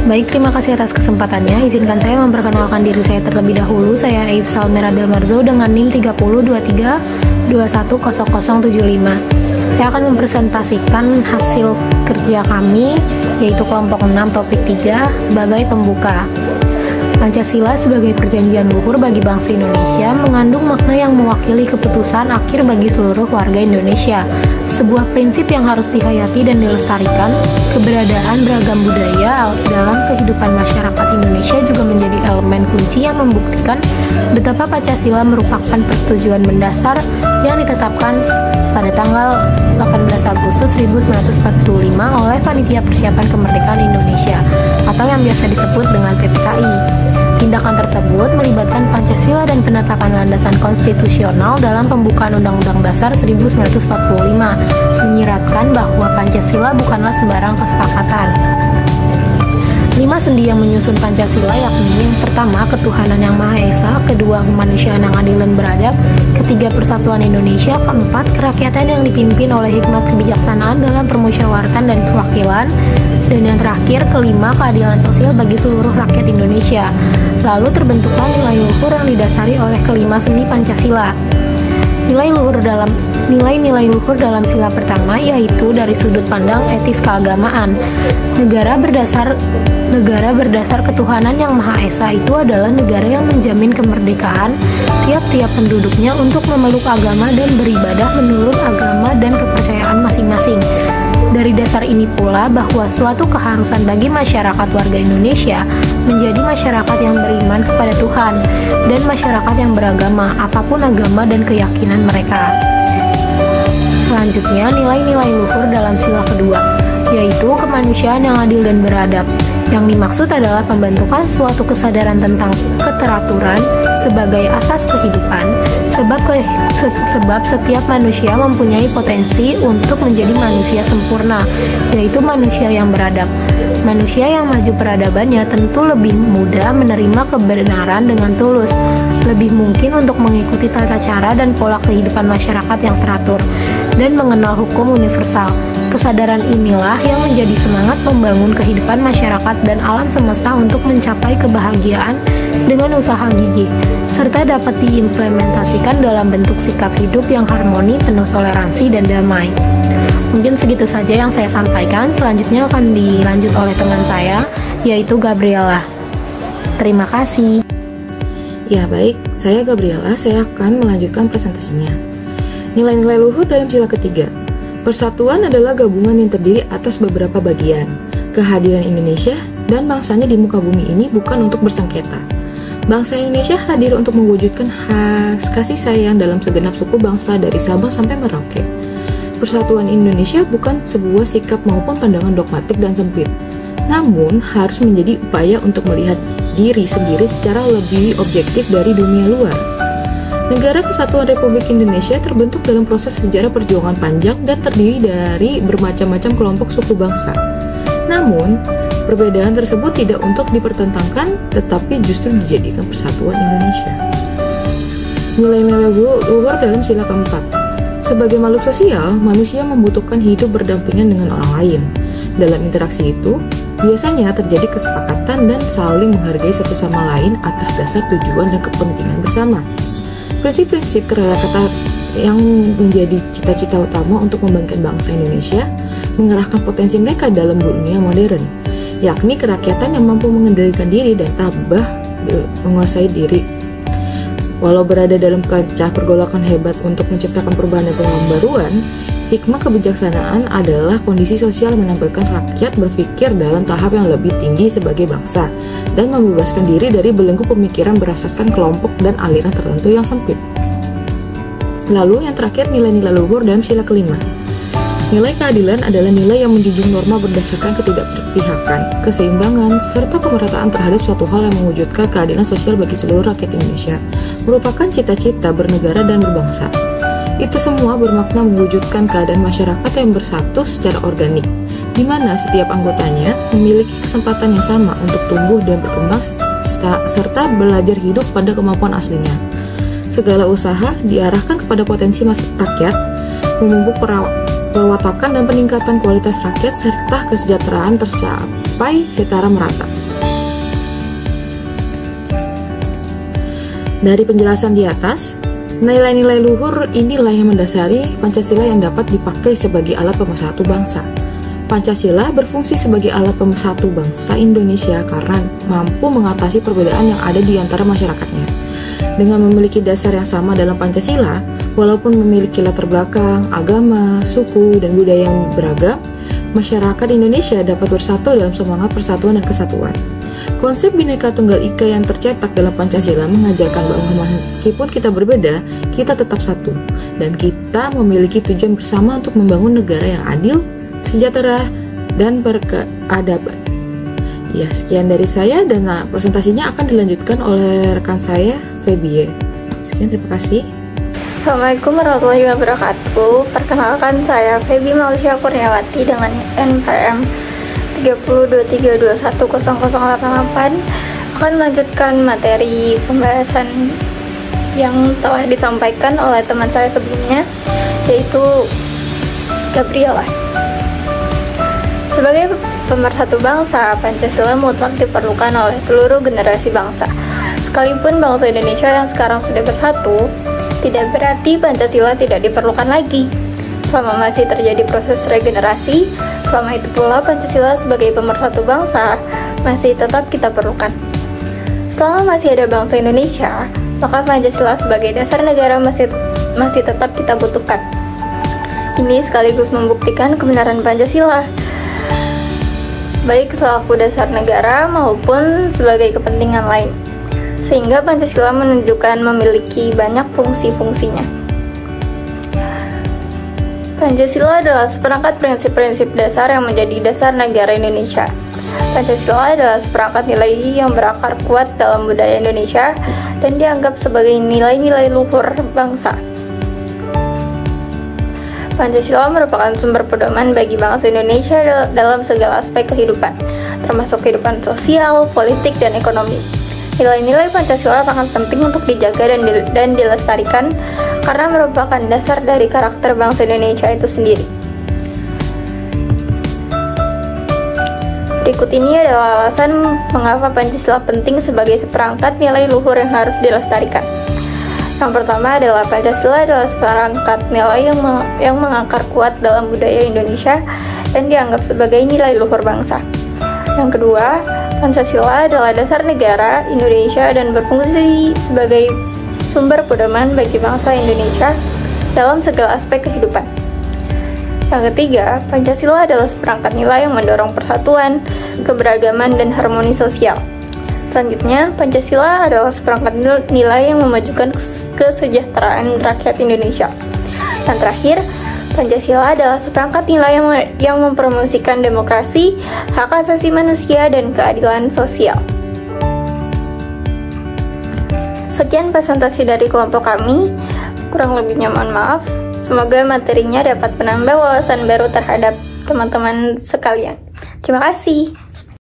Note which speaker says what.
Speaker 1: Baik, terima kasih atas kesempatannya. Izinkan saya memperkenalkan diri saya terlebih dahulu. Saya Aif Salmera Delmarzo dengan NIM 3023210075. Saya akan mempresentasikan hasil kerja kami, yaitu kelompok 6 topik 3 sebagai pembuka. Pancasila sebagai perjanjian luhur bagi bangsa Indonesia mengandung makna yang mewakili keputusan akhir bagi seluruh warga Indonesia. Sebuah prinsip yang harus dihayati dan dilestarikan. Keberadaan beragam budaya dalam kehidupan masyarakat Indonesia juga menjadi elemen kunci yang membuktikan betapa Pancasila merupakan persetujuan mendasar yang ditetapkan pada tanggal 18 Agustus 1945 oleh Panitia Persiapan Kemerdekaan Indonesia atau yang biasa disebut dengan PPKI. Tindakan tersebut melibatkan Pancasila dan penetapan landasan konstitusional dalam pembukaan Undang-Undang Dasar 1945, menyiratkan bahwa Pancasila bukanlah sembarang kesepakatan. 5 sendi yang menyusun Pancasila yakni yang pertama, ketuhanan yang Maha Esa, kedua, kemanusiaan yang adil dan beradab, ketiga, persatuan Indonesia, keempat, kerakyatan yang dipimpin oleh hikmat kebijaksanaan dalam permusyawaratan dan perwakilan, dan yang terakhir, kelima, keadilan sosial bagi seluruh rakyat Indonesia. Lalu terbentuklah nilai luhur yang didasari oleh kelima sendi Pancasila. Nilai-nilai luhur dalam sila pertama yaitu dari sudut pandang etis keagamaan. Negara berdasar ketuhanan yang Maha Esa itu adalah negara yang menjamin kemerdekaan tiap-tiap penduduknya untuk memeluk agama dan beribadah menurut agama dan kepercayaan masing-masing. Dari dasar ini pula bahwa suatu keharusan bagi masyarakat warga Indonesia menjadi masyarakat yang beriman kepada Tuhan dan masyarakat yang beragama, apapun agama dan keyakinan mereka. Selanjutnya, nilai-nilai luhur dalam sila kedua, yaitu kemanusiaan yang adil dan beradab. Yang dimaksud adalah pembentukan suatu kesadaran tentang keteraturan sebagai asas kehidupan, sebab setiap manusia mempunyai potensi untuk menjadi manusia sempurna, yaitu manusia yang beradab. Manusia yang maju peradabannya tentu lebih mudah menerima kebenaran dengan tulus, lebih mungkin untuk mengikuti tata cara dan pola kehidupan masyarakat yang teratur, dan mengenal hukum universal. Kesadaran inilah yang menjadi semangat membangun kehidupan masyarakat dan alam semesta untuk mencapai kebahagiaan dengan usaha gigih, serta dapat diimplementasikan dalam bentuk sikap hidup yang harmoni, penuh toleransi, dan damai. Mungkin segitu saja yang saya sampaikan. Selanjutnya akan dilanjut oleh teman saya, yaitu Gabriela. Terima kasih.
Speaker 2: Ya baik, saya Gabriela, saya akan melanjutkan presentasinya. Nilai-nilai luhur dalam sila ketiga. Persatuan adalah gabungan yang terdiri atas beberapa bagian. Kehadiran Indonesia dan bangsanya di muka bumi ini bukan untuk bersengketa. Bangsa Indonesia hadir untuk mewujudkan kasih sayang dalam segenap suku bangsa dari Sabang sampai Merauke. Persatuan Indonesia bukan sebuah sikap maupun pandangan dogmatik dan sempit, namun harus menjadi upaya untuk melihat diri sendiri secara lebih objektif dari dunia luar. Negara Kesatuan Republik Indonesia terbentuk dalam proses sejarah perjuangan panjang dan terdiri dari bermacam-macam kelompok suku bangsa. Namun, perbedaan tersebut tidak untuk dipertentangkan, tetapi justru dijadikan persatuan Indonesia. Nilai-nilai luhur dalam sila keempat. Sebagai makhluk sosial, manusia membutuhkan hidup berdampingan dengan orang lain. Dalam interaksi itu, biasanya terjadi kesepakatan dan saling menghargai satu sama lain atas dasar tujuan dan kepentingan bersama. Prinsip-prinsip kerakyatan yang menjadi cita-cita utama untuk membangkitkan bangsa Indonesia mengerahkan potensi mereka dalam dunia modern, yakni kerakyatan yang mampu mengendalikan diri dan tabah menguasai diri. Walau berada dalam kancah pergolakan hebat untuk menciptakan perubahan dan pembaruan, hikmah kebijaksanaan adalah kondisi sosial yang menampilkan rakyat berpikir dalam tahap yang lebih tinggi sebagai bangsa dan membebaskan diri dari belenggu pemikiran berasaskan kelompok dan aliran tertentu yang sempit. Lalu yang terakhir, nilai-nilai luhur dalam sila kelima. Nilai keadilan adalah nilai yang menjunjung norma berdasarkan ketidakberpihakan, keseimbangan, serta pemerataan terhadap suatu hal yang mewujudkan keadilan sosial bagi seluruh rakyat Indonesia, merupakan cita-cita bernegara dan berbangsa. Itu semua bermakna mewujudkan keadaan masyarakat yang bersatu secara organik, di mana setiap anggotanya memiliki kesempatan yang sama untuk tumbuh dan berkembang serta belajar hidup pada kemampuan aslinya. Segala usaha diarahkan kepada potensi rakyat, memupuk perwatakan dan peningkatan kualitas rakyat serta kesejahteraan tercapai secara merata. Dari penjelasan di atas, nilai-nilai luhur inilah yang mendasari Pancasila yang dapat dipakai sebagai alat pemersatu bangsa. Pancasila berfungsi sebagai alat pemersatu bangsa Indonesia karena mampu mengatasi perbedaan yang ada di antara masyarakatnya. Dengan memiliki dasar yang sama dalam Pancasila, walaupun memiliki latar belakang, agama, suku, dan budaya yang beragam, masyarakat Indonesia dapat bersatu dalam semangat persatuan dan kesatuan. Konsep Bhinneka Tunggal Ika yang tercetak dalam Pancasila mengajarkan bahwa meskipun kita berbeda, kita tetap satu, dan kita memiliki tujuan bersama untuk membangun negara yang adil, sejahtera, dan berkeadaban. Ya, sekian dari saya, dan presentasinya akan dilanjutkan oleh rekan saya, Feby. Sekian, terima kasih.
Speaker 3: Assalamualaikum warahmatullahi wabarakatuh. Perkenalkan, saya Feby Maulisya Kurniawati dengan NPM 3023210088 akan melanjutkan materi pembahasan yang telah disampaikan oleh teman saya sebelumnya, yaitu Gabriela. Sebagai pemersatu bangsa, Pancasila mutlak diperlukan oleh seluruh generasi bangsa. Sekalipun bangsa Indonesia yang sekarang sudah bersatu, tidak berarti Pancasila tidak diperlukan lagi. Selama masih terjadi proses regenerasi, selama itu pula Pancasila sebagai pemersatu bangsa masih tetap kita perlukan. Selama masih ada bangsa Indonesia, maka Pancasila sebagai dasar negara masih tetap kita butuhkan. Ini sekaligus membuktikan kebenaran Pancasila, baik selaku dasar negara maupun sebagai kepentingan lain, sehingga Pancasila menunjukkan memiliki banyak fungsi-fungsinya. Pancasila adalah seperangkat prinsip-prinsip dasar yang menjadi dasar negara Indonesia. Pancasila adalah seperangkat nilai yang berakar kuat dalam budaya Indonesia dan dianggap sebagai nilai-nilai luhur bangsa. Pancasila merupakan sumber pedoman bagi bangsa Indonesia dalam segala aspek kehidupan, termasuk kehidupan sosial, politik, dan ekonomi. Nilai-nilai Pancasila sangat penting untuk dijaga dan dilestarikan karena merupakan dasar dari karakter bangsa Indonesia itu sendiri. Berikut ini adalah alasan mengapa Pancasila penting sebagai seperangkat nilai luhur yang harus dilestarikan. Yang pertama adalah Pancasila adalah seperangkat nilai yang mengakar kuat dalam budaya Indonesia dan dianggap sebagai nilai luhur bangsa. Yang kedua, Pancasila adalah dasar negara Indonesia dan berfungsi sebagai sumber pedoman bagi bangsa Indonesia dalam segala aspek kehidupan. Yang ketiga, Pancasila adalah seperangkat nilai yang mendorong persatuan, keberagaman, dan harmoni sosial. Selanjutnya, Pancasila adalah seperangkat nilai yang memajukan kesejahteraan rakyat Indonesia. Yang terakhir, Pancasila adalah seperangkat nilai yang mempromosikan demokrasi, hak asasi manusia, dan keadilan sosial. Sekian presentasi dari kelompok kami, kurang lebihnya mohon maaf. Semoga materinya dapat menambah wawasan baru terhadap teman-teman sekalian. Terima kasih.